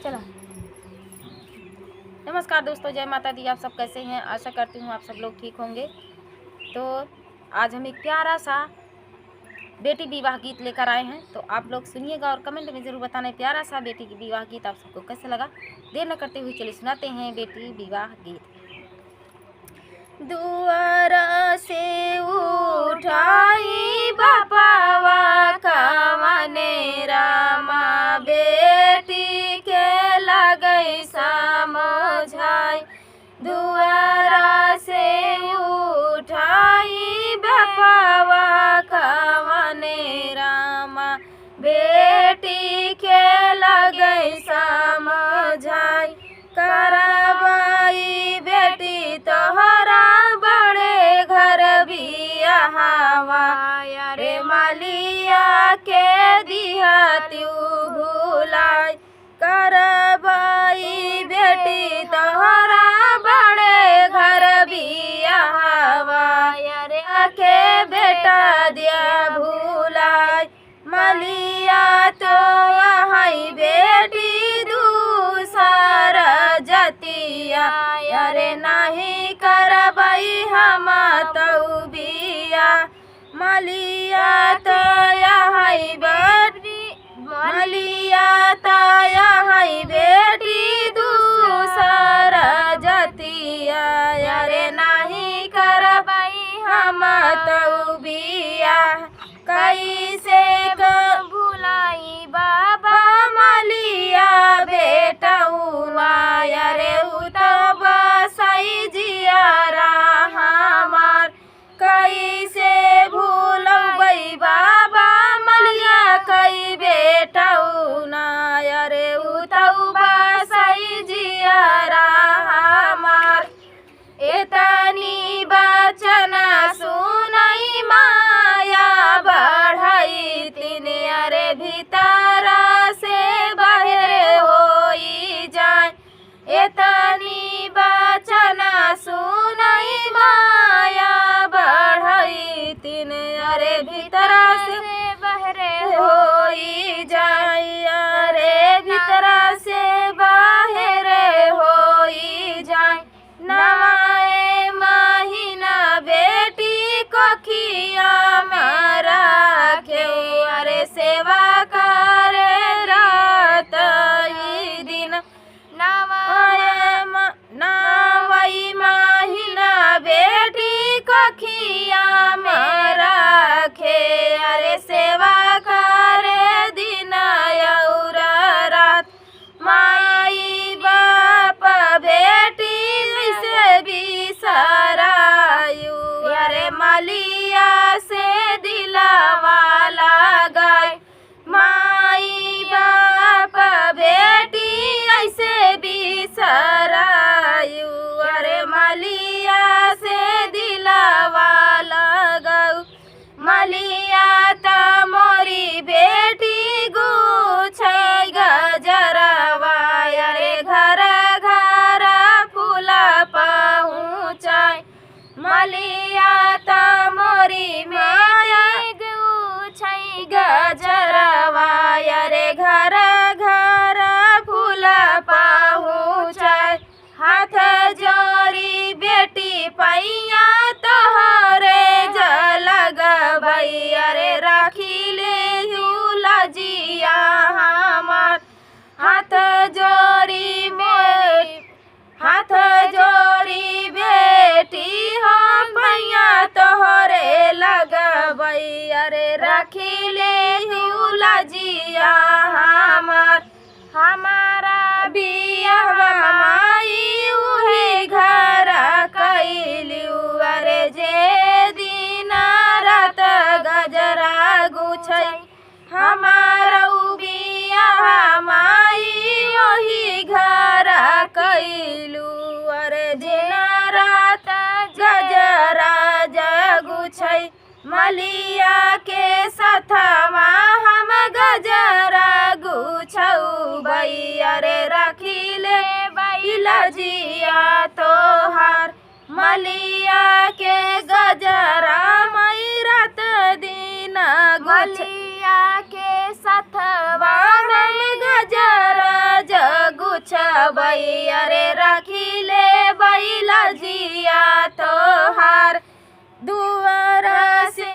चलो। नमस्कार दोस्तों, जय माता दी। आप सब कैसे हैं? आशा करती हूँ आप सब लोग ठीक होंगे। तो आज हम एक प्यारा सा बेटी विवाह गीत लेकर आए हैं, तो आप लोग सुनिएगा और कमेंट में ज़रूर बताना प्यारा सा बेटी की विवाह गीत आप सबको कैसे लगा। देर न करते हुए चलिए सुनाते हैं बेटी विवाह गीत। दुआरा से उठाई बापावा कवने रामा, बेटी के लगई समझाई। दुआरा से उठाई बापावा कवने रामा, बेटी के लगई समझाई। करवाई बेटी तोहरा बड़े घर बियाहवा, रे मालिया के दिहत्यू भुलाई। करवाई बेटी तोहरा बड़े घर बियाहवा, रे के बेटा दिया भुलाई। मालिया तो आई बेटी दूसर जतिया, अरे नहीं करबई हम तो बिया। मालिया तो आई बेटी, मालिया तो आई बेटी दूसर जतिया, अरे नहीं करबई हम तो बिया। कैसे भुलाई बाबा मालिया बेटौआ, रे उतब सही जियारा हमार। कैसे भूलबै बाबा मालिया कई बेटौना, रे उतब सही जियारा हमार। एतनी बचना सुनई माया बढ़ई तीन, अरे भीतर से बाहर होई जाए। एतनी बचना सुनई माया बढ़ई तीन, अरे भीतर से बाहर होई जाए। अरे भीतर से बाहर होई जाए। नवाए महीना बेटी कोखिया में रखे, अरे सेवा करे रात ई दिन। नवाई महीना बेटी कोखिया में रखे, अरे सेवा करे दिन और रात। माई बाप बेटी से बिसरायु, अरे मालिया से दिलावा लगाए। माई बाप बेटी ऐसे बिसरायु, अरे मालिया से दिलावा लगाऊ। मालिया त मोरी बेटी गुछै गजरवा, अरे घर घर फूला पहुँचाई। मालिया त मोरी माया गुछै गजरवा, अरे घर घर फूला पहुँचाई। हाथ जोड़ी बेटी पैया तोहरे जलगबई, अरे राखी ले लजिया हमार। हाथ जोड़ी हाथ जोड़ी बेटी हम पैया तोहरे लगबई, अरे राखी ले लजिया हमार। हमारा बियाहवा माई उहे घर कैलियू, अरे जे दिन रात गजरा गुछै। हमारा बियाह माई ओही घर कैलू, अरे दिन रात गजरा जगुछै। मालिया के सथवा हम गजरा गुछौ भई, अरे राखी ले लजिया तोहार। मालिया के गजरा मई रात दिन गुछै। मालिया के सथवा हम गजरा जग भैया रे राखी ले